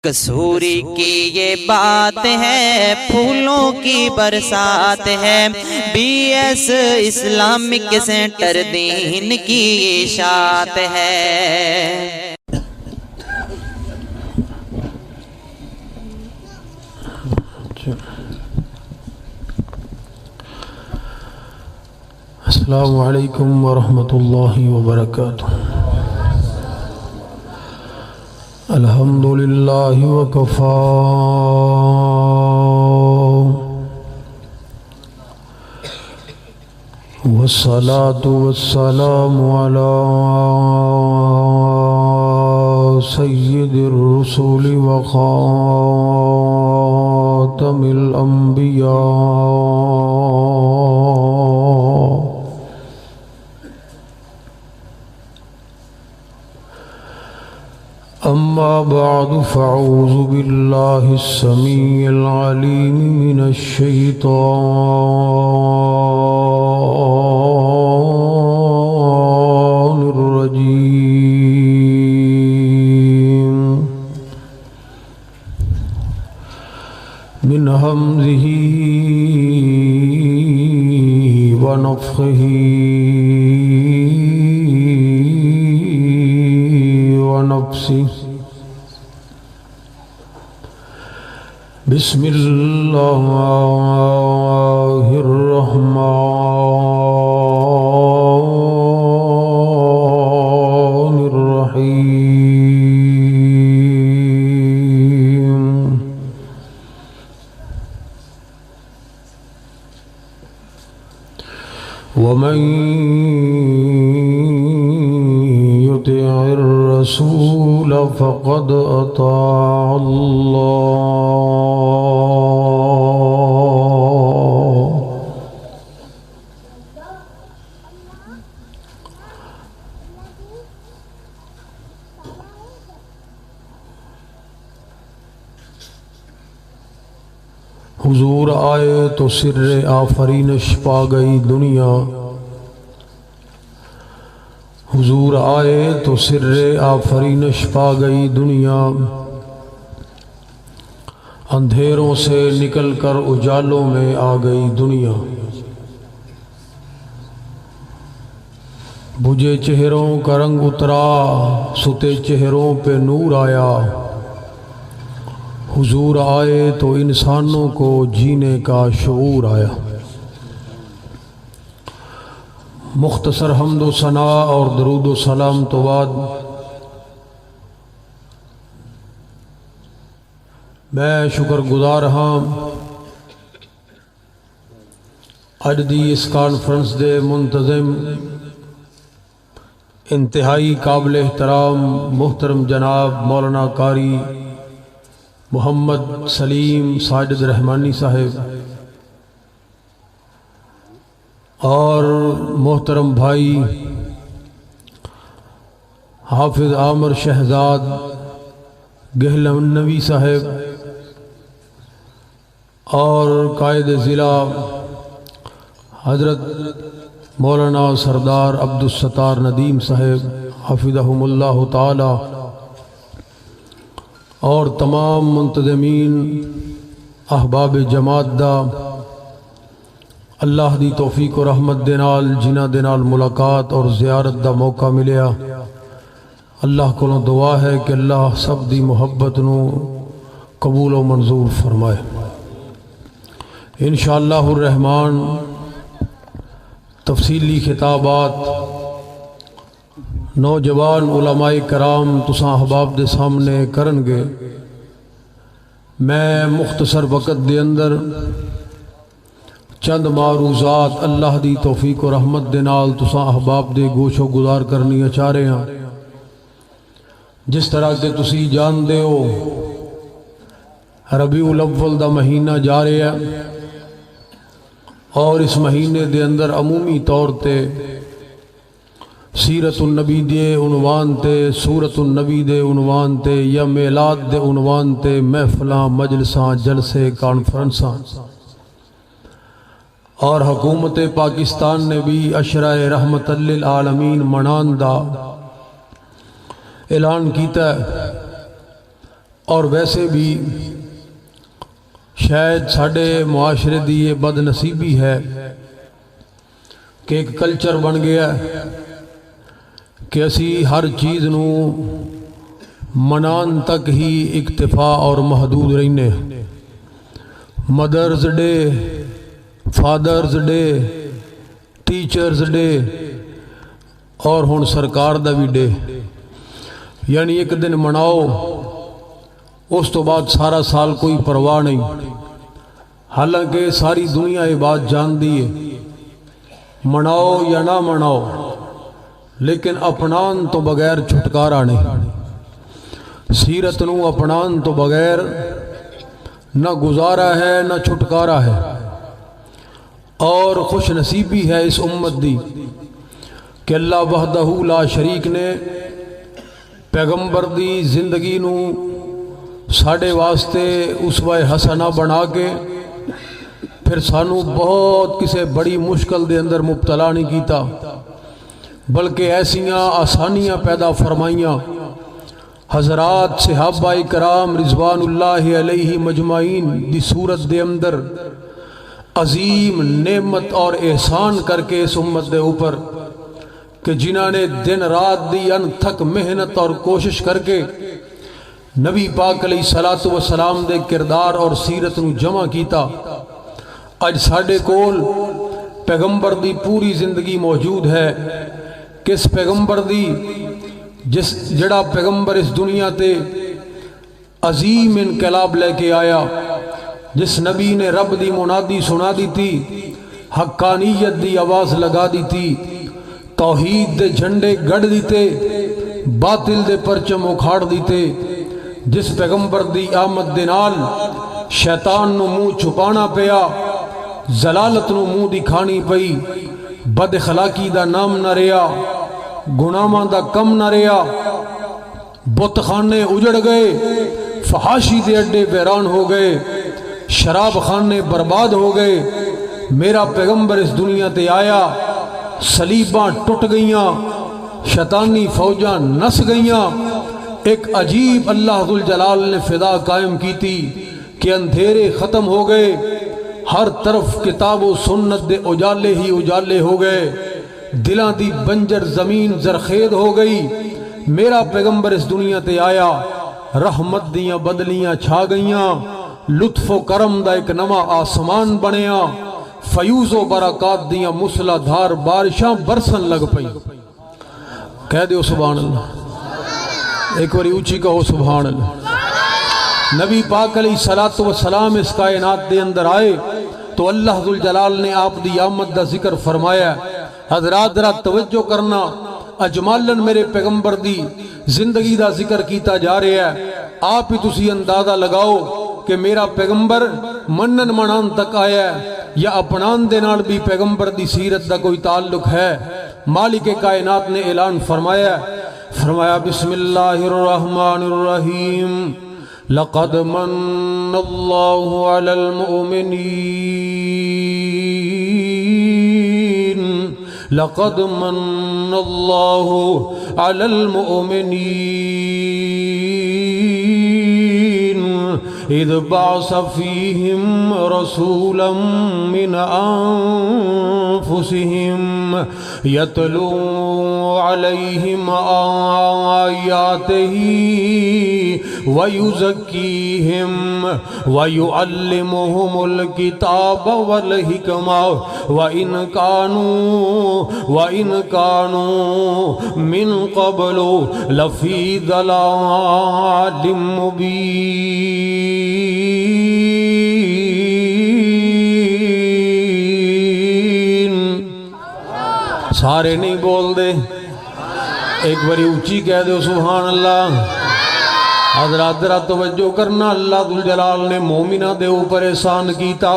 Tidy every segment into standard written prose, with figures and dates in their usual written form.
کسوری کی یہ بات ہے، پھولوں کی برسات ہے، بی ایس اسلامک سینٹر دین کی اشاعت ہے۔ السلام علیکم ورحمۃ اللہ وبرکاتہ۔ الحمد للہ وکفا والصلاة والسلام علی سید الرسول وخاتم الانبیاء اما بعد فاعوذ باللہ السمیع العلیم من الشیطان الرجیم من ہمزہ ونفخہ ونفسہ۔ بسم اللہ الرحمن الرحیم۔ ومن يطع الرسول فقد اطاع اللہ۔ حضور آئے تو سر آفرینش پا گئی دنیا، حضور آئے تو سر آفرینش پا گئی دنیا، اندھیروں سے نکل کر اجالوں میں آ گئی دنیا، بجھے چہروں کا رنگ اترا، ستے چہروں پہ نور آیا، حضور آئے تو انسانوں کو جینے کا شعور آیا۔ مختصر حمد و ثناء اور درود و سلام تو بعد میں شکر گزار ہاں اج دی اس کانفرنس دے منتظم انتہائی قابل احترام محترم جناب مولانا قاری محمد سلیم ساجد رحمانی صاحب اور محترم بھائی حافظ عامر شہزاد گہلم نوی صاحب اور قائد ضلع حضرت مولانا سردار عبدالستار ندیم صاحب حفظہم اللہ تعالی اور تمام منتظمین احباب جماعت دا اللہ دی توفیق و رحمت دے نال جنہ دے نال ملاقات اور زیارت دا موقع ملیا، اللہ کو دعا ہے کہ اللہ سب دی محبت نو قبول و منظور فرمائے انشاءاللہ الرحمن۔ تفصیلی خطابات نوجوان علماء کرام تساں احباب دے سامنے کرنگے، میں مختصر وقت دے اندر چند معروضات اللہ دی توفیق و رحمت دے نال تساں احباب دے گوش و گزار کرنی چاہ رہے ہیں۔ جس طرح کہ تسی جان دے ہو ربیع الاول دا مہینہ جا رہے ہیں اور اس مہینے دے اندر عمومی طور تے سیرت النبی دے عنوان تے، سورت النبی دے عنوان تے یا میلاد دے عنوان تے محفلاں مجلساں جلسے کانفرنساں، اور حکومت پاکستان نے بھی عشرہ رحمت للعالمین منان دا اعلان کیتا ہے اور ویسے بھی شاید ساڈے معاشرے دی یہ بد نصیبی ہے کہ ایک کلچر بن گیا کہ اسی ہر چیز نو منان تک ہی اکتفا اور محدود رہنے. Mother's day, father's day, teachers' day اور ہن سرکار دا بھی ڈے، یعنی ایک دن مناؤ اس تو بعد سارا سال کوئی پرواہ نہیں. حالانکہ ساری دنیا یہ بات جان دی ہے مناؤ یا نہ مناؤ، لیکن اپنان تو بغیر چھٹکارا نہیں. سیرت نو اپنان تو بغیر نہ گزارا ہے نہ چھٹکارا ہے. اور خوش نصیبی ہے اس امت دی کہ اللہ وحدہ لا شریک نے پیغمبر دی زندگی نو ساڑے واسطے اسوہ حسنہ بنا کے پھر سانو بہت کسے بڑی مشکل دے اندر مبتلا نہیں کیتا، بلکہ ایسیاں آسانیاں پیدا فرمائیاں. حضرات صحابہ کرام رضوان اللہ علیہ مجمعین دی صورت دے اندر عظیم نعمت اور احسان کر کے اس امت دے اوپر کہ جنہاں نے دن رات دی انتھک محنت اور کوشش کر کے نبی پاک علیہ السلام دے کردار اور سیرت نو جمع کیتا. اج ساڑے کول پیغمبر دی پوری زندگی موجود ہے. کس پیغمبر دی جڑا پیغمبر اس دنیا تے عظیم انقلاب لے کے آیا، جس نبی نے رب دی منادی سنا دی تھی، حقانیت دی آواز لگا دی تھی، توحید دے جھنڈے گڑ دیتے، باطل دے پرچم اکھاڑ دیتے. جس پیغمبر دی آمد دے نال شیطان نو منہ چھپانا پیا، زلالت نو منہ دکھانی پئی، بد اخلاقی دا نام نہ رہا، گناہاں دا کم نہ رہا، بت خانے اجڑ گئے، فحاشی دے اڈے ویران ہو گئے، شراب خانے برباد ہو گئے. میرا پیغمبر اس دنیا تے آیا، صلیباں ٹوٹ گئیاں، شیطانی فوجاں نس گئیاں. ایک عجیب اللہ ذوالجلال نے فضا قائم کی تھی کہ اندھیرے ختم ہو گئے، ہر طرف کتاب و سنت دے اجالے ہی اجالے ہو گئے، دلاں دی بنجر زمین زرخیز ہو گئی. میرا پیغمبر اس دنیا تے آیا، رحمت دیاں بدلیاں چھا گئیاں، لطف و کرم دا ایک نواں آسمان بنیا، فیوز و برکات دیاں مسلح دھار بارشاں برسن لگ پئی. کہہ دیو سبحان اللہ، ایک باری اونچی کہو سبحان اللہ. نبی پاک علیہ السلام اس کائنات دے اندر آئے تو اللہ ذوالجلال نے آپ دی آمد دا ذکر فرمایا. حضرات ذرا توجہ کرنا، اجمالن میرے پیغمبر دی زندگی دا ذکر کیتا جا رہا ہے. آپ ہی تسی اندازہ لگاؤ کہ میرا پیغمبر منن منان تک آیا ہے یا اپنان دے نال بھی پیغمبر دی سیرت دا کوئی تعلق ہے. مالک کائنات نے اعلان فرمایا بسم اللہ الرحمن الرحیم لقد من اللہ علی المؤمنین لقد من اللہ علی المؤمنین اذ بعث فیہم رسولا من انفسہم یتلو علیہم آیاتہ ویزکیہم ویعلمہم الکتاب والحکمہ وَإِن كَانُوا مِن قَبْلُ لَفِي ضَلَالٍ مُبِينٍ. سارے نہیں بول دے، ایک باری اونچی کہہ دو سبحان اللہ. حضرات ذرا توجہ کرنا، اللہ ذوالجلال نے مومنہ دے اوپر احسان کیتا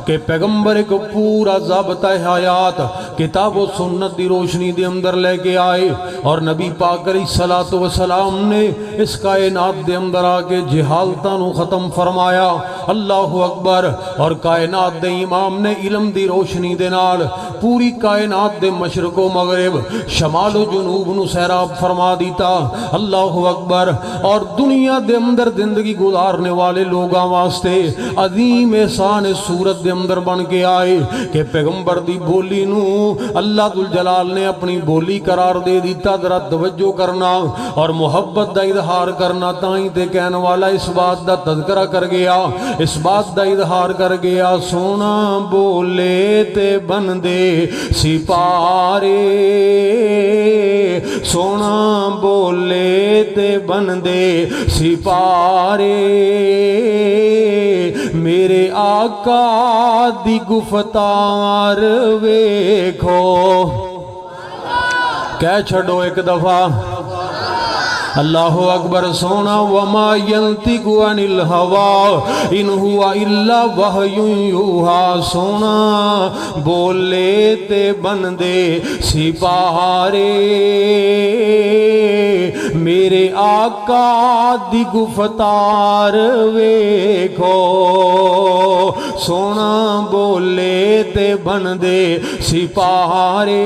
کہ پیغمبر کو پورا ضابطہ حیات کتاب و سنت دی روشنی دے اندر لے کے آئے، اور نبی پاک علیہ السلام نے اس کائنات دے اندر آکے جہالتاں نو ختم فرمایا. اللہ اکبر. اور کائنات دے امام نے علم دی روشنی دے نال پوری کائنات دے مشرق و مغرب شمال و جنوب نو سیراب فرما دیتا. اللہ اکبر. اور دنیا دنیا دے اندر زندگی گزارنے والے لوگاں واسطے عظیم احسان صورت دے اندر بن کے آئے کہ پیغمبر دی بولی نو اللہ ذوالجلال نے اپنی بولی قرار دے دیتا۔ ذرا توجہ کرنا اور محبت دا اظہار کرنا، تائیں تے کہنے والا اس بات دا تذکرہ کر گیا، اس بات دا اظہار کر گیا، سونا بولے تے بندے سپارے، سونا بولے تے بندے سپارے، میرے آقا دی گفتار ویکھو، کہہ چھڑو ایک دفعہ اللہ اکبر، سونا وما ينطق عن الهوى ان هو الا وحی یوحی، سونا بولے تے بندے سپارے، میرے آقا دی گفتار ویکھو، سونا بولے تے بندے سپارے،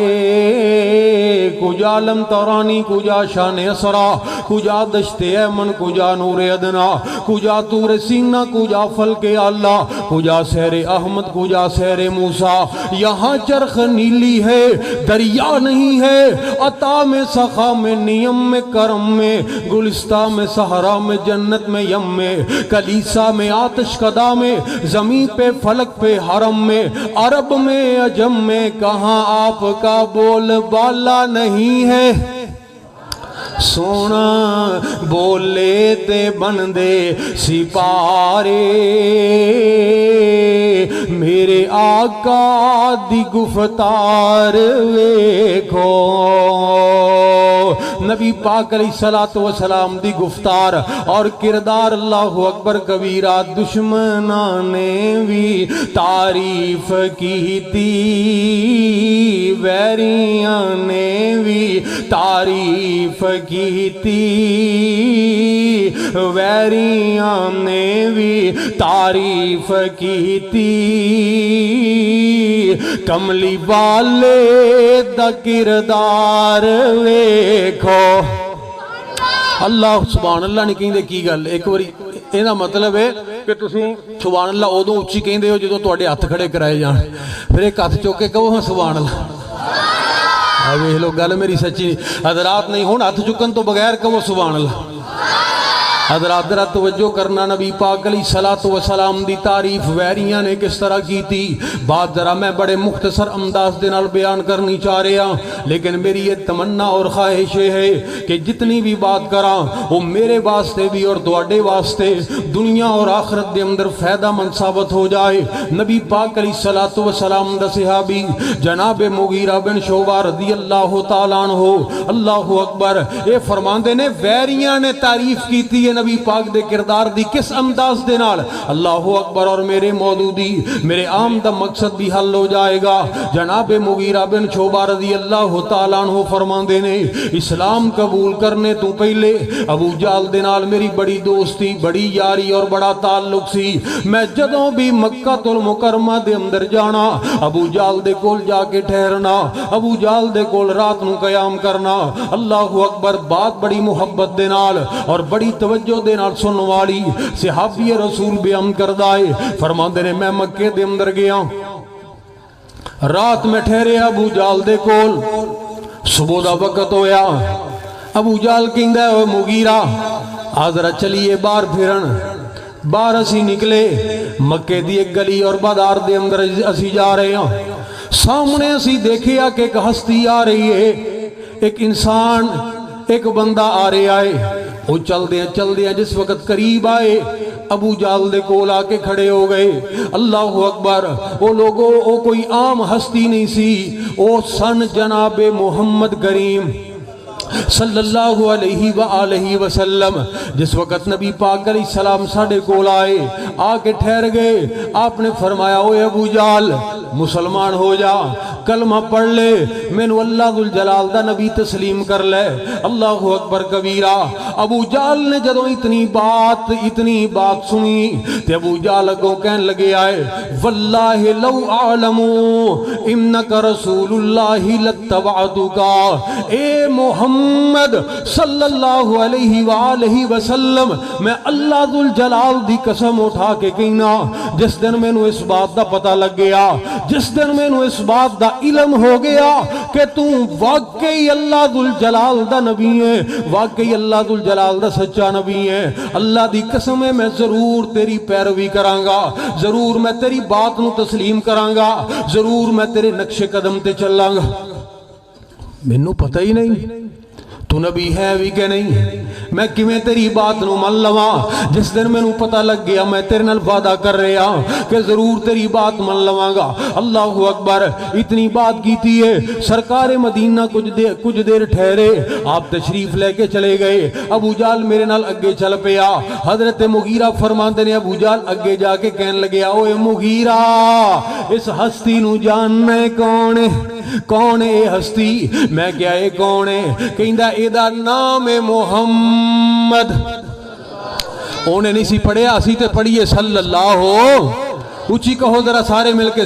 کجا لم ترانی، کجا شان اسرا، کجا دشت ایمن، کجا نور ادنا، کجا تور سینہ، کجا فلک اللہ، کجا سیر احمد، کجا سیر موسیٰ، یہاں چرخ نیلی ہے دریا نہیں ہے، عطا میں سخا میں نیم میں کرم میں، گلستہ میں صحرا میں جنت میں یم میں، کلیسا میں آتش کدا میں، زمین پہ فلک پہ حرم میں، عرب میں عجم میں، کہاں آپ کا بول بالا نہیں ہے، سونا بولے تے بندے سپارے، میرے آقا دی گفتار ویکھو، نبی پاک علیہ السلام دی گفتار اور کردار اللہ اکبر کبیرہ، دشمناں نے بھی تعریف کی تھی، ویریاں نے بھی تعریف کی تھی، ویریاں نے بھی تعریف کی تھی، کملی والے دا کردار ویکھو، اللہ سبحان اللہ نہیں کہیں دے کی گل، ایک باری اینا مطلب ہے کہ تسیں سبحان اللہ ادوں اچھی کہیں دے ہو جدوں تواڈے ہاتھ کھڑے کرائے جان، پھر ایک ہاتھ چوکے کہو ہاں سبحان اللہ، ابھی لوگ گل میری سچی حضرات نہیں ہون، ہاتھ چکن تو بغیر کہو سبحان اللہ، حضرات ذرا توجہ کرنا، نبی پاک علیہ السلام دی تعریف ویریاں نے کس طرح کی تھی، بات ذرا میں بڑے مختصر انداز دے نال بیان کرنی چاہ رہا، لیکن میری یہ تمنا اور خواہش ہے کہ جتنی بھی بات کراں وہ میرے واسطے بھی اور تواڈے واسطے دنیا اور آخرت دے اندر فائدہ مند ثابت ہو جائے۔ نبی پاک علیہ السلام دا صحابی جناب مغیرہ بن شعبہ رضی اللہ تعالیٰ عنہ، اللہ اکبر، اے فرماندے نے ویریاں نے تعریف کی تھی نبی پاک دے کردار دی کس انداز دے نال، اللہ اکبر، اور میرے موجودی میرے عام دا مقصد بھی حل ہو جائے گا۔ جناب مغیرہ بن شعبہ رضی اللہ تعالیٰ عنہ فرماندے نے اسلام قبول کرنے تو پہلے ابو جہل دے نال میری بڑی دوستی، بڑی یاری اور بڑا تعلق سی، میں جدوں بھی مکہ المکرمہ دے اندر جانا ابو جہل دے کول جا کے ٹھہرنا، ابو جہل دے کول رات نو قیام کرنا، اللہ اکبر، بات بڑی محبت دے نال اور بڑی توجہ دے نال سنن والی صحابی رسول بیان کردہ ہے، فرماندے نے میں مکے دے اندر گیا، رات میں ٹھہرے ابو جہل دے کول، صبح دا وقت ہویا، ابو جہل کہندا ہے مغیرہ آذرا چلیے باہر پھرن، باہر اسی نکلے، مکے دی ایک گلی اور بازار دے اندر اسی جا رہے ہیں، سامنے اسی دیکھیا کہ ایک ہستی آ رہی ہے، ایک انسان، ایک بندہ آ رہا ہے، وہ چل دیا جس وقت قریب آئے ابو جہل دے کول آ کے کھڑے ہو گئے، اللہ اکبر، وہ لوگوں وہ کوئی عام ہستی نہیں سی، وہ سن جناب محمد کریم صلی اللہ علیہ وآلہ وسلم، جس وقت نبی پاک علیہ السلام ساڑھے کول آئے، آ کے ٹھہر گئے، آپ نے فرمایا اوے ابو جہل مسلمان ہو جا، کلمہ پڑھ لے، میں نو اللہ ذوالجلال دا نبی تسلیم کر لے، اللہ اکبر کبیرہ۔ ابو جہل نے جدوں اتنی بات سنی تے ابو جہل کو کہن لگے آئے واللہ لو اعلمو انک رسول اللہ لاتبعتک، اے محمد محمد صلی اللہ علیہ وآلہ وسلم میں اللہ ذوالجلال دی قسم اٹھا کے کہنا جس دن میں نو اس بات دا پتہ لگ گیا جس دن میں نو اس بات دا علم ہو گیا کہ تو واقعی اللہ ذوالجلال دا نبی ہے واقعی اللہ ذوالجلال دا سچا نبی ہے اللہ دی قسم ہے میں ضرور تیری پیروی کرانگا ضرور میں تیری بات نو تسلیم کرانگا ضرور میں تیرے نقش قدم تے چلانگا مینوں پتہ ہی نہیں تو نبی ہے بھی کہ نہیں میں کیویں تیری بات نو من لواں جس دن میں نو پتہ لگ گیا میں تیرے نال وعدہ کر رہا کہ ضرور تیری بات من لواں گا اللہ اکبر اتنی بات کیتی ہے سرکار مدینہ کچھ دیر ٹھہرے آپ تشریف لے کے چلے گئے ابو جہل میرے نال اگے چل پیا حضرت مغیرہ فرماندے نے ابو جہل اگے جا کے کہن لگیا اوے مغیرہ اس ہستی نو جاننا کون ہے ہستی میں کیا ہے کون ہے کہندا ایدا نام محمد انہیں نہیں سی پڑھیا اسی تے پڑھیے صلی اللہ اونچی کہو ذرا سارے مل کے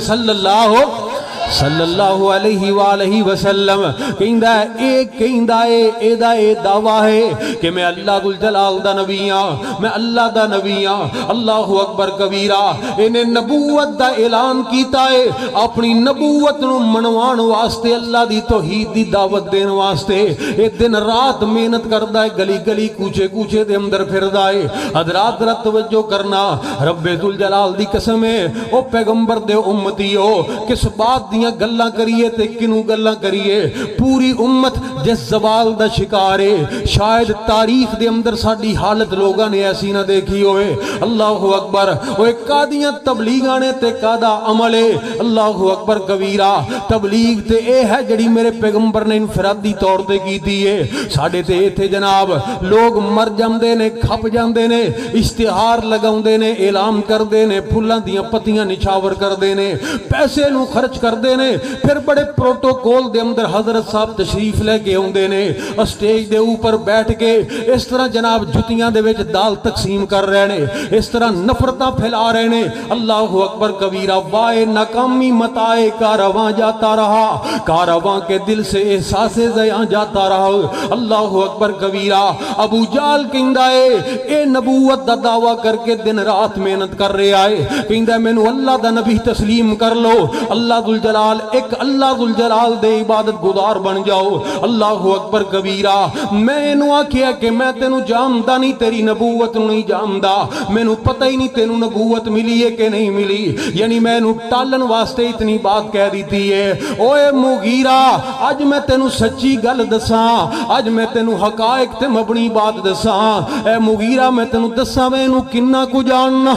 صلی اللہ علیہ وآلہ وسلم کہندا ہے ایدا اے دعویٰ ہے کہ میں اللہ ذوالجلال دا نبی ہاں میں اللہ دا نبی ہاں اللہ اکبر کبیرہ انہیں نبوت دا اعلان کیتا ہے اپنی نبوت نو منوان واسطے اللہ دی توحید دی دعوت دین واسطے اے دن رات محنت کردا ہے گلی گلی کوچے دے اندر پھردا ہے حضرات ذرا توجہ کرنا رب ذوالجلال دی قسم ہے او پیغمبر دے امتیو کس بات دیاں گلاں کریے تے کنوں گلاں کریے پوری امت جس زوال دا شکار ہے شاید تاریخ دے اندر ساڈی حالت لوگاں نے ایسی نہ دیکھی ہوئے اللہ اکبر اوے کادیاں تبلیغاں نے تے کادا عمل ہے اللہ اکبر کبیرہ تبلیغ تے اے ہے جڑی میرے پیغمبر نے انفرادی طور تے کیتی ہے ساڈے تے ایتھے جناب لوگ مر جاندے نے کھپ جاندے نے اشتہار لگاوندے نے اعلان کردے نے پھلاں دیاں پتیاں نچھاور کردے نے پیسے نو خرچ کردے نے پھر بڑے پروٹوکول دے اندر حضرت صاحب تشریف لے کے ہوندے نے اسٹیج دے اوپر بیٹھ کے اس طرح جناب جتیاں دے وچ دال تقسیم کر رہے نے اس طرح نفرتاں پھیلا رہے نے اللہ اکبر کبیرہ وائے ناکامی متائے کارواں جاتا رہا کارواں کے دل سے احساس زیاں جاتا رہا اللہ اکبر کبیرہ ابو جہل کہندا ہے اے نبوت دا دعویٰ کر کے دن رات محنت کر رہا ہے کہندا ہے مینوں اللہ دا نبی تسلیم کر لو اللہ ذوالجلال ایک اللہ ذوالجلال دے عبادت گزار بن جاؤ اللہ اکبر کبیرہ میں انہوں آکھیا کہ میں تینوں جاندا نہیں تیری نبوت نہیں جاندا مینوں پتہ ہی نہیں تینوں نبوت ملی ہے کہ نہیں ملی یعنی میں انہوں ٹالن واسطے اتنی بات کہہ دیتی ہے اوے مغیرہ آج میں تینوں سچی گل دساں آج میں تینوں حقائق تے مبنی بات دساں اے مغیرہ میں تینوں دساں میں انہوں کنہ کو جاننا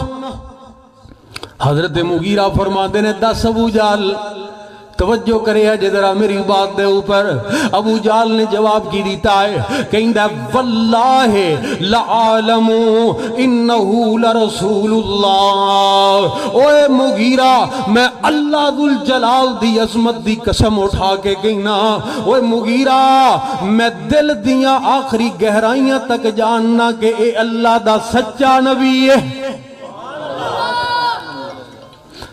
حضرت مغیرہ فرماندے نے دس ابو جہل توجہ کرے ہے ذرا میری بات دے اوپر ابو جہل نے جواب کی دیتا ہے کہندا واللہ لعالم انہو لرسول اللہ اوے مغیرہ میں اللہ ذوالجلال دی عظمت دی قسم اٹھا کے کہنا اوے مغیرہ میں دل دیاں آخری گہرائیاں تک جاننا کہ اے اللہ دا سچا نبی ہے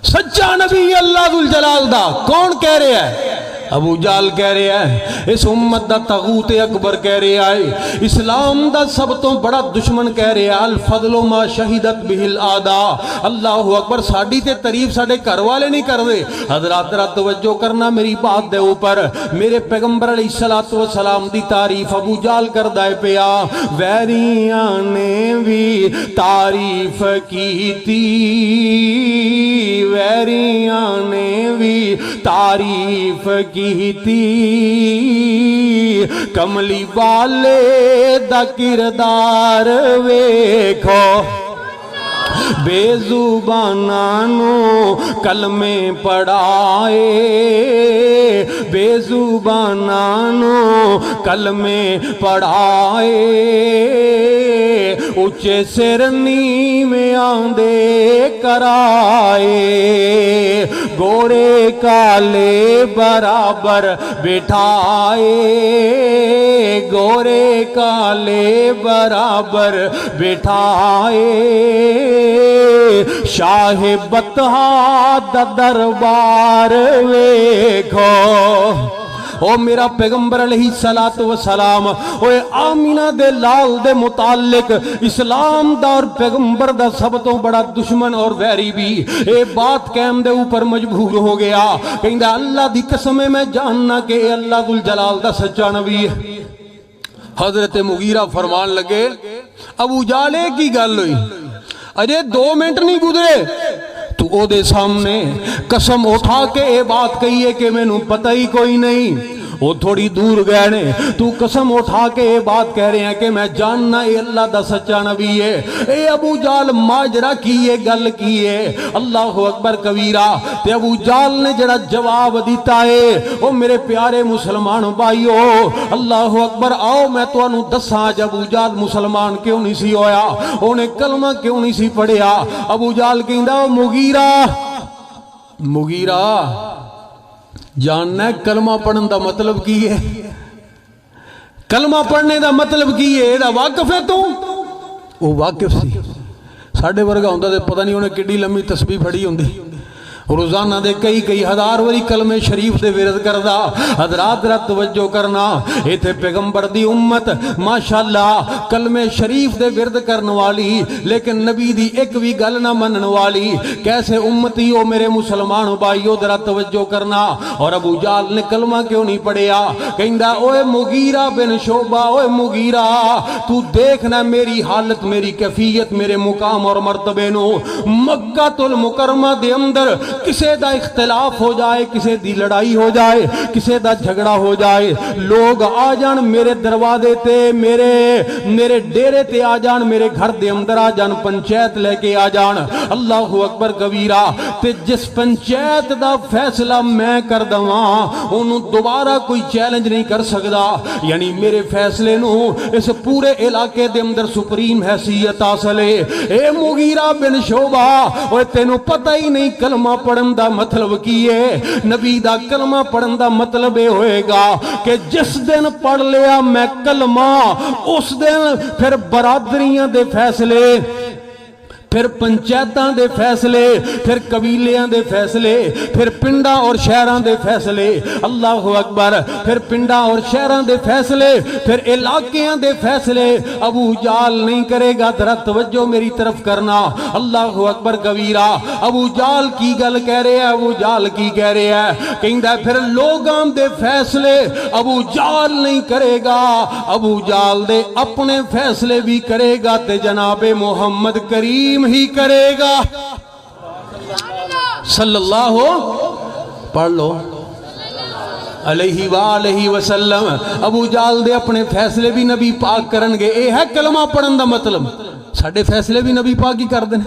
سچا نبی اللہ ذوالجلال دا کون کہہ رہا ہے ابو جہل کہہ رہا ہے اس امت دا طاغوت اکبر کہہ رہا ہے اسلام دا سب تو بڑا دشمن کہہ رہا ہے الفضل ما شہدت به الاعداء اللہ اکبر ساڈی تے تعریف ساڈے گھر والے نہیں کردے حضرات ذرا توجہ کرنا میری بات دے اوپر میرے پیغمبر علیہ الصلوۃ والسلام دی تعریف ابو جہل کردا ہے پیا ویریاں نے بھی تعریف کیتی ویریاں نے بھی تعریف کیتی کملی والے دا کردار ویکھو بے زبانانو کلمے پڑھائے بے زبانانو کلمے پڑھائے اچھے سر نیویں آندے کرائے گورے کالے برابر بٹھائے گورے کالے برابر بٹھائے شاہ بطحا دا دربار ویکھو او میرا پیغمبر علیہ الصلوۃ والسلام اوے آمینہ دے لال دے متعلق اسلام دا اور پیغمبر دا سب تو بڑا دشمن اور ویری بھی اے بات قائم دے اوپر مجبور ہو گیا، کہندا اللہ دی قسم میں جاننا کہ اے اللہ ذوالجلال دا سچا نبی ہے۔ حضرت مغیرہ فرمان لگے ابو جہل کی گل ہوئی، اجے 2 منٹ نہیں گزرے تو او دے سامنے قسم اٹھا کے اے بات کہی ہے کہ میں نو پتہ ہی کوئی نہیں۔ وہ تھوڑی دور گئے نے تو قسم اٹھا کے یہ بات کہہ رہے ہیں کہ میں جاننا اے اللہ دا سچا نبی ہے۔ اے ابو جہل ماجرا کی ہے، گل کی ہے، اللہ اکبر کبیرہ۔ تے ابو جہل نے جڑا جواب دیتا ہے او میرے پیارے مسلمان بھائیو اللہ اکبر، آؤ میں تو انہوں دساں جب ابو جہل مسلمان کیوں نہیں سی ہویا، انہیں کلمہ کیوں نہیں سی پڑھیا۔ ابو جہل کہندا مغیرہ جاننا ہے کلمہ پڑھن دا مطلب کی ہے؟ کلمہ پڑھنے دا مطلب کی ہے؟ دا واقف ہے تو وہ واقف سی، ساڑھے ورگا ہوندہ دے پتہ نہیں انہیں کڈی لمبی تسبیح پڑھی ہوندی، روزانہ دے کئی ہزار وری کلمہ شریف دے ورد کردہ۔ حضرات ذرا توجہ کرنا، ایتھے پیغمبر دی امت ماشاءاللہ کلمہ شریف دے ورد کرن والی لیکن نبی دی ایک بھی گل نہ منن والی کیسے امتی ہو میرے مسلمان بھائیو، ذرا توجہ کرنا۔ اور ابو جہل نے کلمہ کیوں نہیں پڑھیا؟ کہندا اوے مغیرہ بن شعبہ، اوے مغیرہ تو دیکھنا میری حالت، میری کیفیت، میرے مقام اور مرتبے نو۔ مکہ المکرمہ دے اندر کسے دا اختلاف ہو جائے، کسے دی لڑائی ہو جائے، کسے دا جھگڑا ہو جائے، لوگ آ جان میرے دروازے تے، میرے ڈیرے تے آ جان، میرے گھر دے اندر آ جان، پنچایت لے کے آ جان، اللہ اکبر کبیرہ۔ تے جس پنچایت دا فیصلہ میں کر دواں انہوں دوبارہ کوئی چیلنج نہیں کر سکدا، یعنی میرے فیصلے نو اس پورے علاقے دے اندر سپریم حیثیت حاصل ہے۔ اے مغیرہ بن شعبہ، اوے تینوں پتہ ہی نہیں کلمہ پڑھن دا مطلب کی ہے؟ نبی دا کلمہ پڑھن دا مطلب یہ ہوئے گا کہ جس دن پڑھ لیا میں کلمہ اس دن پھر برادریاں دے فیصلے، پھر پنچایتاں دے فیصلے، پھر قبیلیاں دے فیصلے، پھر پنڈا اور شہراں دے فیصلے، اللہ اکبر، پھر پنڈا اور شہراں دے فیصلے، پھر علاقیاں دے فیصلے ابو جہل نہیں کرے گا۔ ذرا توجہ میری طرف کرنا، اللہ اکبر کبیرہ۔ ابو جہل کی گل کہہ رہے ہیں، ابو جہل کی کہہ رہے ہیں، کہندا پھر لوگاں دے فیصلے ابو جہل نہیں کرے گا، ابو جہل دے اپنے فیصلے بھی کرے گا تے جناب محمد کریم ہی کرے گا صلی اللہ پڑھ لو علیہ وآلہ وسلم۔ ابو جہل دے اپنے فیصلے بھی نبی پاک کرنگے، اے ہے کلمہ پڑھن دا مطلب۔ ساڑھے فیصلے بھی نبی پاک ہی کر دینے،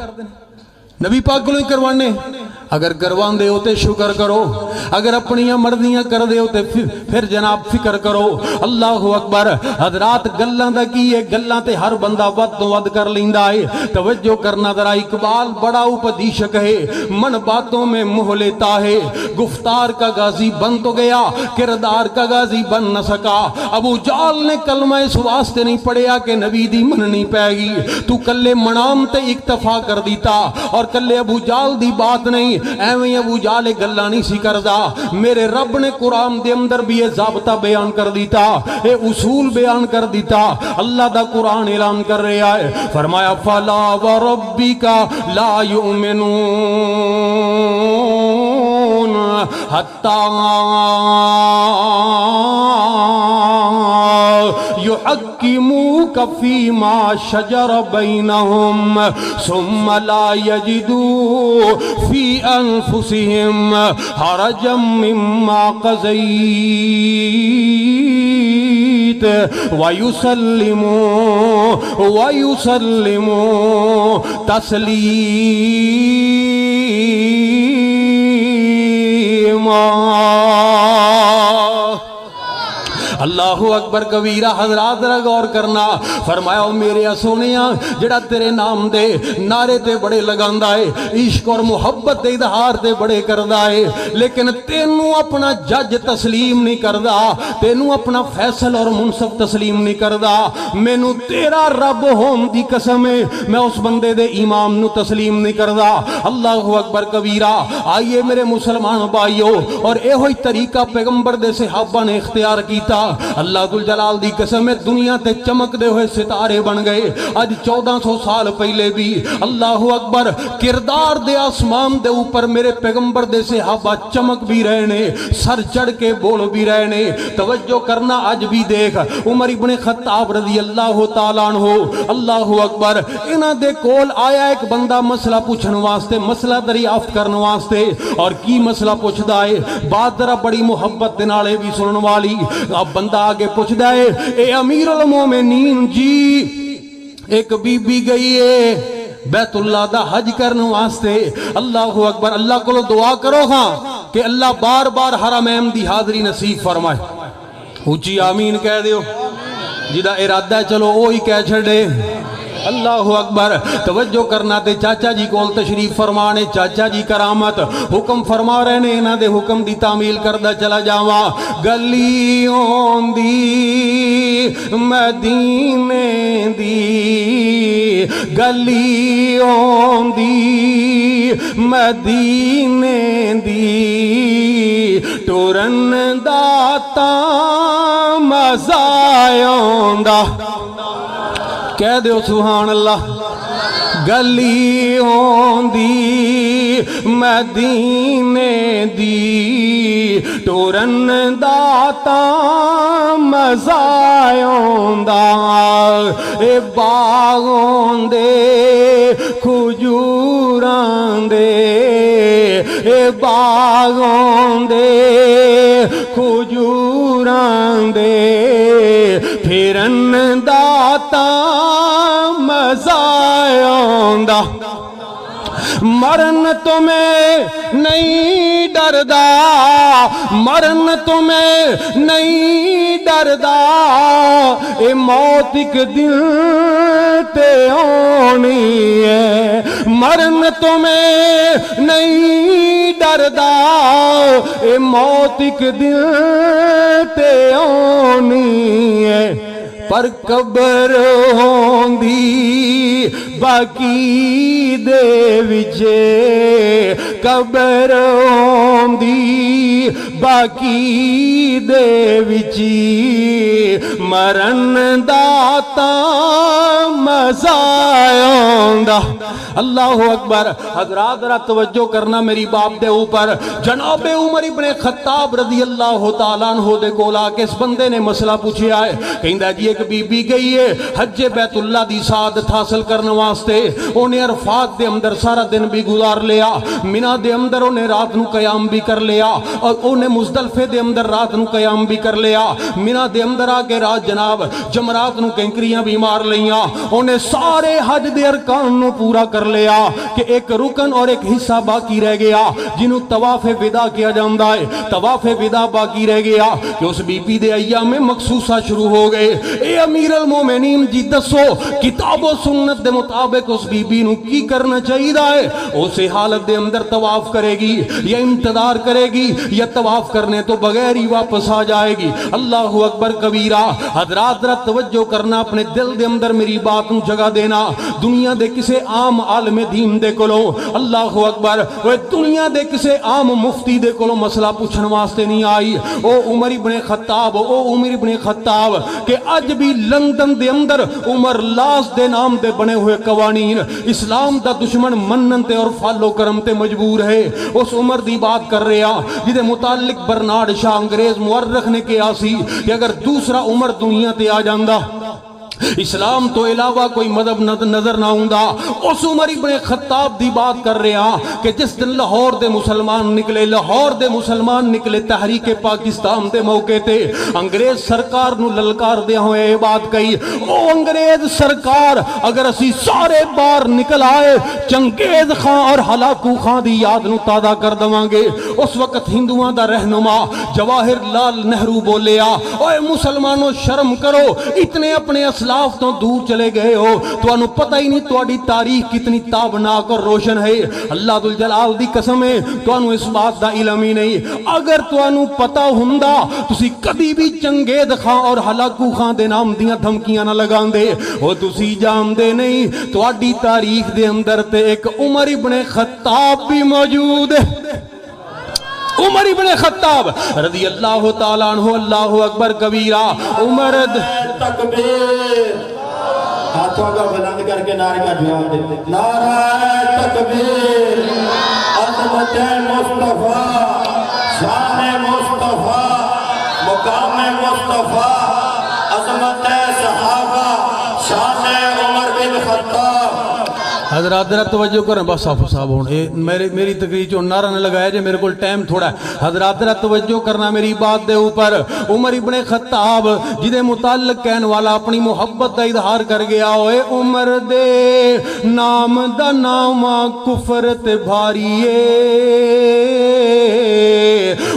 نبی پاک کو نہیں کروانے۔ اگر کروان دے ہوتے شکر کرو، اگر اپنیاں مردیاں کر دے ہوتے پھر جناب فکر کرو، اللہ اکبر۔ حضرات گلاں دا کی ہے، گلاں تے ہر بندہ ود تو ود کر لیندہ ہے۔ توجہ کرنا ذرا، اقبال بڑا اپدیشک ہے، من باتوں میں موہ لیتا ہے، گفتار کا غازی بن تو گیا، کردار کا غازی بن نہ سکا۔ ابو جہل نے کلمہ اس واسطے نہیں پڑھیا کہ نبی دی مننی پے گی، تو کلے منام تے اکتفا کر دیتا، اور کلے ابو جہل دی بات نہیں ایویں ابو جہل گلاں نہیں سی کردا۔ میرے رب نے قرآن دے اندر بھی یہ ضابطہ بیان کر دیتا، اے اصول بیان کر دیتا۔ اللہ دا قرآن اعلان کر رہا ہے، فرمایا فلا وربک لا یؤمنون حتی یحکموک فیما شجر بینہم ثم لا یجدوا فی انفسہم حرجا مما قضیت ویسلموا تسلیما۔ اللہ اللہ اکبر کبیرہ. حضرات ذرا غور کرنا. فرمایا او میرے سونیاں جڑا تیرے نام دے نعرے تے بڑے لگاندا ہے, عشق اور محبت دے اظہار تے بڑے کردا ہے, لیکن تینوں اپنا جج تسلیم نہیں کردا, تینوں اپنا فیصل اور منصف تسلیم نہیں کردا. مینوں تیرا رب ہون دی قسم ہے میں اس بندے دے امام نو تسلیم نہیں کردا. اللہ اکبر کبیرہ. آئیے میرے مسلمان بھائیو, اور اے ہوئی طریقہ پیغمبر دے صحابہ نے اختیار کیتا. اللہ ذوالجلال دی قسم ہے دنیا تے چمک دے ہوئے ستارے بن گئے. آج 1400 سال پہلے بھی اللہ اکبر کردار دے آسمان دے اوپر میرے پیغمبر دے صحابہ چمک بھی رہنے, سر چڑھ کے بول بھی رہنے. توجہ کرنا, آج بھی دیکھ عمر ابن خطاب رضی اللہ تعالیٰ عنہ, اللہ اکبر, انہاں دے کول آیا ایک بندہ مسئلہ پوچھن واسطے, مسئلہ دریافت کرن واسطے. اور کی مسئلہ پوچھدا ہے, بات ذرا بڑی محبت دے نالے بھی سنن والی. اب بندہ آگے پوچھدا ہے, اے امیر المومنین جی, ایک بی بی گئی ہے بیت اللہ دا حج کرنے واسطے. اللہ اکبر. اللہ کو دعا کرو ہاں کہ اللہ بار بار حرمین دی حاضری نصیب فرمائے. اونچی آمین کہہ دیو. جدا ارادہ چلو وہی کہہ چھڑے. اللہ اکبر. توجہ کرنا تے چاچا جی کول تشریف فرمانے. چاچا جی کرامت حکم فرما رہے نے, انہاں دے حکم دی تعمیل کردہ چلا جاواں. گلیوں دی مدینے دی, گلیوں دی مدینے دی, ٹورن داتا مزہ آوندا. کہہ دیو سبحان اللہ. گلیوں دی مدینے دی, ٹورن داتا مزہ آوندا. اے باغوں دے کھجوراں دے, اے باغوں دے کھجوراں دے, پھرن داتا مزہ آوندا. مرن تمہیں نہیں ڈردا, مرن تمہیں نہیں ڈردا, اے موت ایک دن تے آنی ہے. مرن تمہیں نہیں ڈردا, اے موت ایک دن تے آنی ہے. پر قبر ہوندی باقی دے وچے, قبر ہوندی باقی دے وچی, مرن داتا مزہ آوندا. اللہ اکبر. حضرات ذرا توجہ کرنا میری باپ دے اوپر. جناب عمر ابن خطاب رضی اللہ تعالیٰ عنہ دے کولا کہ اس بندے نے مسئلہ پوچھیا ہے. کہندا جی ایک بی بی گئی ہے حج بیت اللہ دی سعادت حاصل کرنے واسطے. انہیں عرفات دے اندر سارا دن بھی گزار لیا, منہ دے اندر انہیں رات نو قیام بھی کر لیا, اور انہیں مزدلفے دے اندر رات نو قیام بھی کر لیا. منہ دے اندر آگے رات جناب جمرات نو کنکریاں بھی مار لیاں. انہیں سارے حج دے ارکان نو پورا کر لیا کہ ایک رکن اور ایک حصہ باقی رہ گیا جنہوں طواف ودا کیا جاندہ ہے. طواف ودا باقی رہ گیا کہ اس بی بی دے ایام میں مخصوصہ شروع ہو گئے. اے امیر المومنین جی دسو کتاب و سنت دے مطابق اس بی بی نو کی کرنا چاہیے ہے؟ اسے حالت دے اندر طواف کرے گی یا انتظار کرے گی یا طواف کرنے تو بغیر ہی واپس آ جائے گی؟ اللہ اکبر کبیرہ. حضرات ذرا توجہ کرنا, اپنے دل دے اندر میری بات نو جگہ دینا. دنیا دے کسے عام عالم دین دے کولو, اللہ اکبر, وہ دنیا دے کسے عام مفتی دے کولو مسئلہ پوچھن واسطے نہیں آئی. او عمر ابن خطاب, او عمر ابن خطاب کہ اج بھی لندن دے اندر عمر لاس دے نام دے بنے ہوئے قوانین اسلام دا دشمن منن تے اور فالو کرم تے مجبور ہے. اس عمر دی بات کر رہا جدے متعلق برنارڈ شاہ انگریز مورخ نے کہا سی کہ اگر دوسرا عمر دنیا تے آ جاندہ اسلام تو علاوہ کوئی مذہب نظر نہ ہوندا. اس عمر ابن خطاب دی بات کر رہا کہ جس دن لاہور دے مسلمان نکلے, لاہور دے مسلمان نکلے تحریک پاکستان دے موقع تے انگریز سرکار نو للکار دے ہوئے بات کہی, او انگریز سرکار اگر اسی سارے بار نکل آئے چنگیز خان اور ہلاکو خان دی یاد نو تازہ کر دواں گے. اس وقت ہندوؤں دا رہنما جواہر لال نہرو بولے اوے مسلمانوں شرم کرو، اتنے اپنے اسلاف تو دور چلے گئے ہو، تو انہوں پتہ ہی نہیں تواڈی تاریخ کتنی تابناک اور روشن ہے۔ اللہ ذوالجلال دی قسم ہے تو انہوں اس بات دا علم ہی نہیں۔ اگر تو انہوں پتہ ہوندا تسی کدی بھی چنگید خان اور ہلاکو خان دے نام دیاں دھمکیاں نہ لگان دے، وہ تسی جام دے نہیں تواڈی تاریخ دے اندر تے ایک عمر ابن خطاب بھی موجود ہے۔ عمر ابن خطاب رضی اللہ تعالیٰ عنہ، اللہ اکبر کبیرہ، عمر تکبیر، ہاتھوں کا بلند کر کے نعرے کا جواب دیتے، نعرہ تکبیر، عظمت مصطفیٰ، شان مصطفیٰ، مقام مصطفیٰ، عظمت صحابہ، شان عمر بن خطاب۔ حضرات ذرا توجہ کریں، بس صاحب صاحب ہوں میری تقریر چون نعرہ نہ لگایا جے، میرے کو ٹائم تھوڑا ہے۔ حضرات ذرا توجہ کرنا میری بات دے اوپر۔ عمر ابن خطاب جدے متعلق کہن والا اپنی محبت دا اظہار کر گیا ہوئے، عمر دے نام دا نامہ کفر تے بھاریے،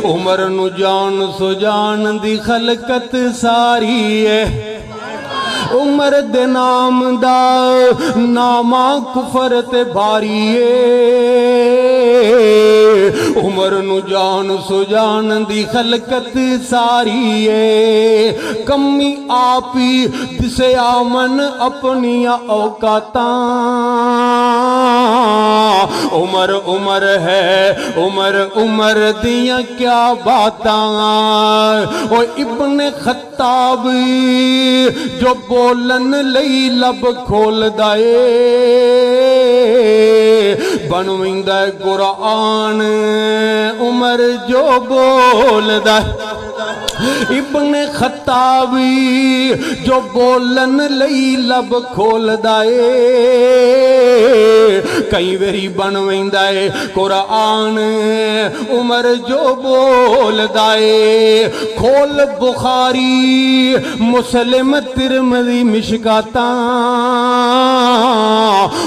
عمر نو جان سو جان دی خلقت ساری ہے، عمر دے نام دا نامہ کفر تے بھاریے، عمر نو جان سو جان دی خلقت ساری ہے، کمی آپی دسے آمن اپنیاں اوقاتاں، عمر عمر ہے عمر عمر دیاں کیا باتاں، او ابن خطاب جو بولن لئی لب کھول دائے، بنویندہ قرآن عمر جو بول دائے، ابن خطابی جو بولن لئی لب کھول دائے، کئی ویری بنویندہ قرآن عمر جو بول دائے، کھول بخاری مسلم ترمذی مشکاتاں،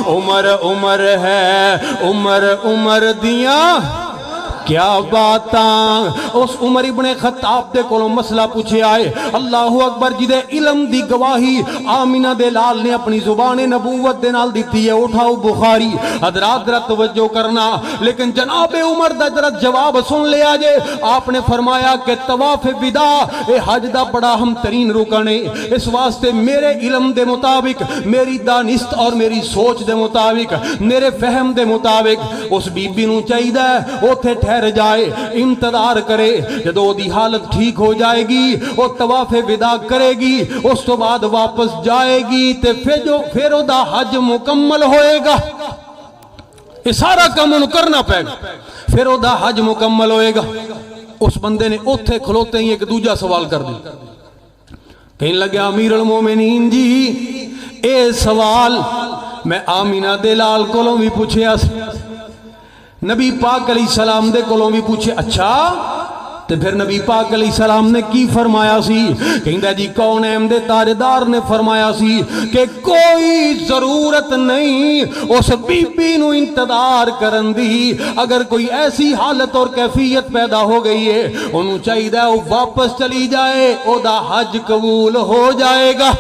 عمر عمر ہے عمر عمر دیاں کیا باتاں۔ اس عمر ابن خطاب دے کولوں مسئلہ پوچھے آئے، اللہ اکبر، جدے علم دی گواہی آمینہ دے لال نے اپنی زبان نبوت دے نال دیتی ہے، اٹھاؤ بخاری۔ حضرات ذرا توجہ کرنا، لیکن جناب عمر دا ذرا جواب سن لیا جے۔ آپ نے فرمایا کہ طواف وداع اے حج دا بڑا اہم ترین رکن ہے، اس واسطے میرے علم دے مطابق، میری دانست اور میری سوچ دے مطابق، میرے فہم دے مطابق اس بی بی نو چاہیے اوتھے ٹھہر جائے، انتظار کرے، جدو دی حالت ٹھیک ہو جائے گی وہ طواف وداع کرے گی، اس تو بعد واپس جائے گی تے پھر دا حج مکمل ہوئے گا۔ یہ سارا کام انہوں کرنا پائے گا، پھر دا حج مکمل ہوئے گا۔ اس بندے نے اوتھے کھلوتے ہی ایک دوجہ سوال کر دی، کہیں لگے امیر المومنین جی اے سوال میں آمینہ دلال کولوں بھی پوچھے آس، نبی پاک علیہ السلام دے کولوں بھی پوچھے، اچھا تے پھر نبی پاک علیہ السلام نے کی فرمایا سی؟ کہندہ جی کون احمد تاجدار نے فرمایا سی کہ کوئی ضرورت نہیں اس بی بی نو انتظار کرن دی، اگر کوئی ایسی حالت اور کیفیت پیدا ہو گئی ہے انہوں چاہیے وہ واپس چلی جائے، او دا حج قبول ہو جائے گا،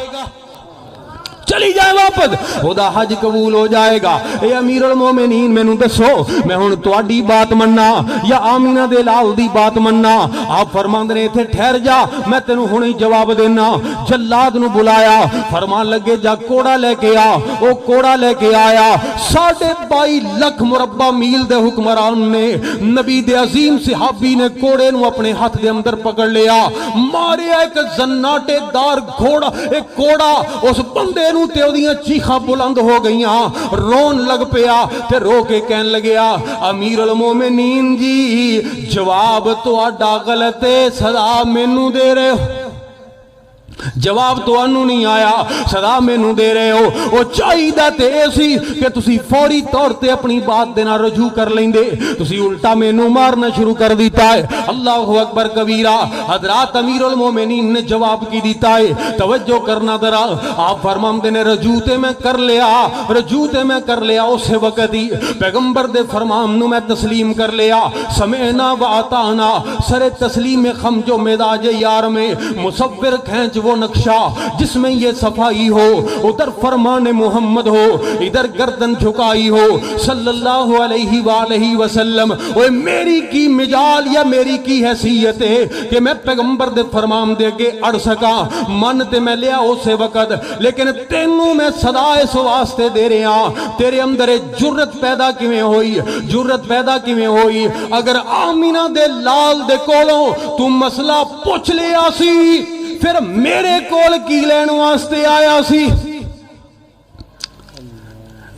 چلی جائے واپس، وہ دا حج قبول ہو جائے گا۔ اے امیر المومنین میں نو دسو میں ہن تواڈی بات مننا یا آمینہ دے لال دی بات مننا؟ آپ فرمان نے تھے ٹھہر جا میں تینوں ہن ہی جواب دینا۔ جلاد نو بلایا، فرمان لگے جا کوڑا لے کے آ، او کوڑا لے کے آیا، 22.5 لاکھ مربع میل دے حکمران نے نبی دے عظیم صحابی نے کوڑے نو اپنے ہاتھ دے اندر پکڑ لیا، ماریا ایک زناٹے دار گھوڑا، ایک کوڑا، اس بندے نو تے اودیاں چیخاں بلند ہو گئیاں، رون لگ پیا تے رو کے کہن لگیا امیر المومنین جی جواب تہاڈا غلط ہے، سزا مینوں دے رہے ہو۔ جواب تو انو نہیں آیا، صدا مینوں دے رہے ہو۔ وہ چاہیدہ تے ایسی کہ تسی فوری طور تے اپنی بات دینا رجوع کر لیں دے، تسی الٹا مینوں مارنا شروع کر دیتا ہے۔ اللہ اکبر کبیرہ۔ حضرات امیر المومنین نے جواب کی دیتا ہے، توجہ کرنا ذرا۔ آپ فرماندے نے رجوع تے میں کر لیا، رجوع تے میں کر لیا، اسے وقت ہی پیغمبر دے فرمان نو میں تسلیم کر لیا۔ سمعنا و اطعنا، سر تسلیم خم جو مزاج یار میں مصور کھینچ وہ نقشہ جس میں یہ صفائی ہو، ادھر فرمان محمد ہو، ادھر گردن جھکائی ہو صلی اللہ علیہ وآلہ وسلم۔ وہ میری کی مجال یا میری کی حیثیت ہے کہ میں پیغمبر دے فرمان دے کے اڑ سکا، من تے میں لیا اسے وقت، لیکن تینوں میں صدا اس واسطے دے رہا، تیرے اندر جرت پیدا کیویں ہوئی، جرت پیدا کیویں ہوئی؟ اگر آمینہ دے لال دے کولوں تو مسئلہ پوچھ لیا سی، پھر میرے کول کی لین واسطے آیا سی؟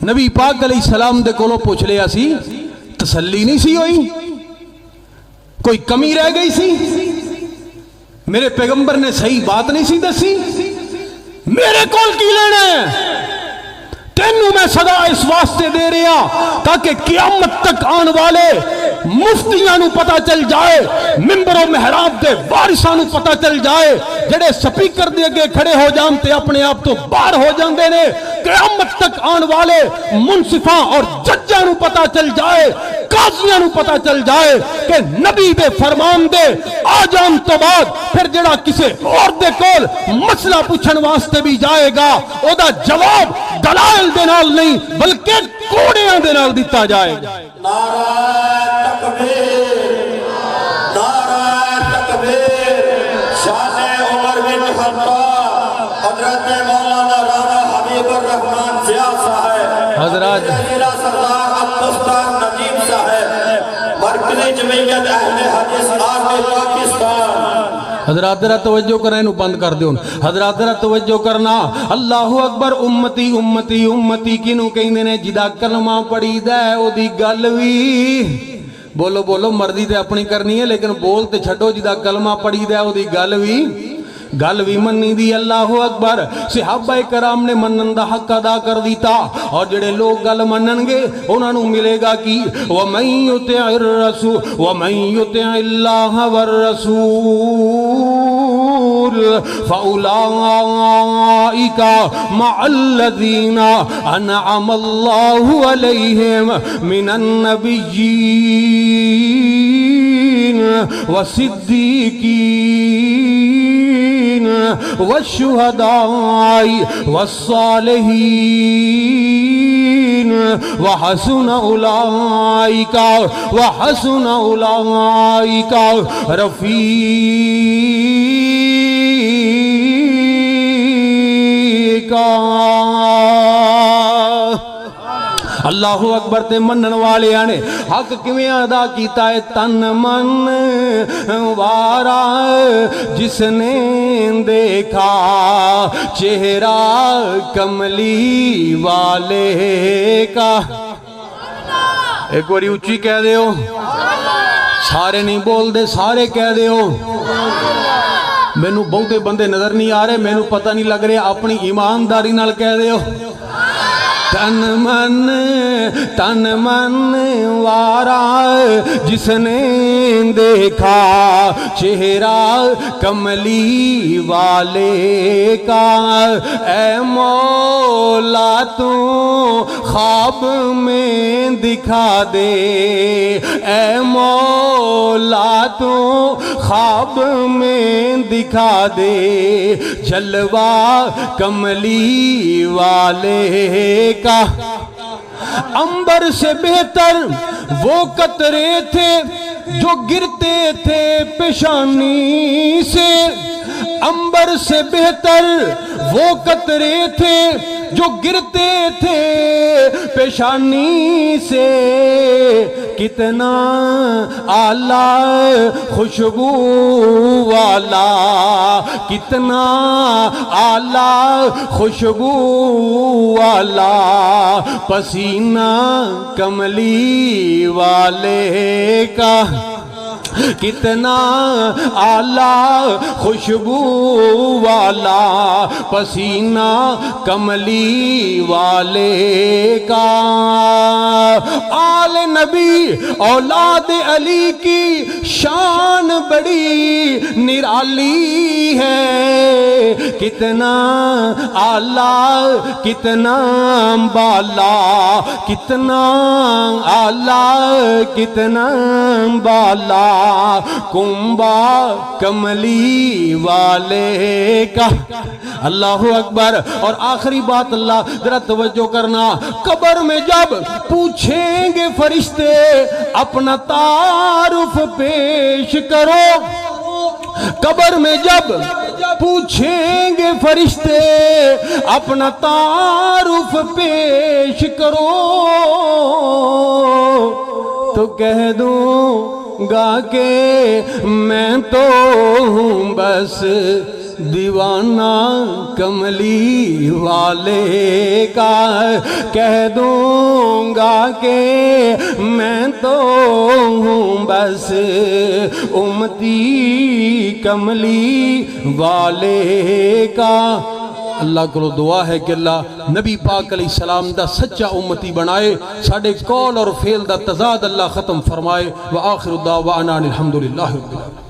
نبی پاک علیہ السلام دے کولوں پوچھ لیا سی، تسلی نہیں سی ہوئی؟ کوئی کمی رہ گئی سی؟ میرے پیغمبر نے صحیح بات نہیں سی دسی؟ میرے کول کی لینا ہے؟ تینوں میں صدا اس واسطے دے رہا تاکہ قیامت تک آن والے مفتیاں نو پتہ چل جائے، منبر و محراب دے وارثاں نو پتہ چل جائے، جڑے سپیکر دے اگے کھڑے ہو جانتے اپنے آپ تو باہر ہو جاندے نے، قیامت تک آن والے منصفاں اور ججاں نو پتہ چل جائے، قاضیاں نو پتہ چل جائے کہ نبی دے فرمان دے آ جان تو بعد پھر جڑا کسے اور دے کول مسئلہ پوچھن واسطے بھی جائے گا، او دا جواب دلائل دے نال نہیں بلکہ کوڑیاں دے نال دیتا جائے گا۔ نعرہ تکبیر، نعرہ تکبیر، شان عمر بن خطاب، حضرت مولانا رانا حبیب الرحمن فیاض صاحب، حضرات سردار عبدالستان نجیب صاحب، مرکزی جمعیت اہل حدیث آرمی پاکستان۔ حضرات ذرا توجہ کریں، انہوں بند کر دیوں۔ حضرات ذرا توجہ کرنا۔ اللہ اکبر۔ امتی امتی امتی کنوں کہیں دینے جدا کلمہ پڑی دے او دی گلوی، بولو بولو، مردی تے اپنی کرنی ہے لیکن بولتے چھٹو، جدا کلمہ پڑی دے او دی گلوی منی دی۔ اللہ اکبر۔ صحابہ کرام نے منن دا حق ادا کر دیتا، اور جڑے لوگ گل منن گے انہاں نوں ملے گا کی وَمَن يُطِعِ الرَّسُولَ وَمَن يُطِعِ اللَّهَ وَالرَّسُولَ فَأُولَئِكَ مَعَ الَّذِينَ أَنْعَمَ اللَّهُ عَلَيْهِمْ مِنَ النَّبِيِّينَ وَالصِّدِّيقِينَ والشهداء والصالحين وحسن أولئك رفيقا۔ اللہ اکبر۔ تے منن والے نے حق کیویں ادا کیتا ہے؟ تن من وارا جس نے دیکھا چہرہ کملی والے کا۔ ایک باری اونچی کہہ دیو، سارے نہیں بول دے، سارے کہہ دیو۔ مینوں بہتے بندے نظر نہیں آ رہے، مینوں پتہ نہیں لگ رہے، اپنی ایمانداری نال کہہ دیو۔ تن من وارا جس نے دیکھا چہرہ کملی والے کا، اے مولا تو خواب میں دکھا دے، اے مولا تو خواب میں دکھا دے جلوہ کملی والے کا۔ عنبر سے بہتر وہ قطرے تھے جو گرتے تھے پیشانی سے، عنبر سے بہتر وہ قطرے تھے جو گرتے تھے پیشانی سے، کتنا اعلیٰ خوشبو والا، کتنا اعلیٰ خوشبو والا پسینہ کملی والے کا۔ کتنا آلہ خوشبو والا پسینہ کملی والے کا، آل نبی اولاد علی کی شان بڑی نرالی ہے، کتنا آلہ کتنا بالا، کتنا آلہ کتنا بالا کنبا کملی والے کا۔ اللہ اکبر۔ اور آخری بات اللہ ذرا توجہ کرنا، قبر میں جب پوچھیں گے فرشتے اپنا تعارف پیش کرو، قبر میں جب پوچھیں گے فرشتے اپنا تعارف پیش کرو، تو کہہ دوں گا کہ میں تو ہوں بس دیوانہ کملی والے کا، کہہ دوں گا کہ میں تو ہوں بس امتی کملی والے کا۔ اللہ کو دعا ہے کہ اللہ نبی پاک علیہ السلام دا سچا امتی بنائے، ساڑھے قول اور فعل دا تضاد اللہ ختم فرمائے۔ وآخر دعوانا الحمدللہ رب العالمین۔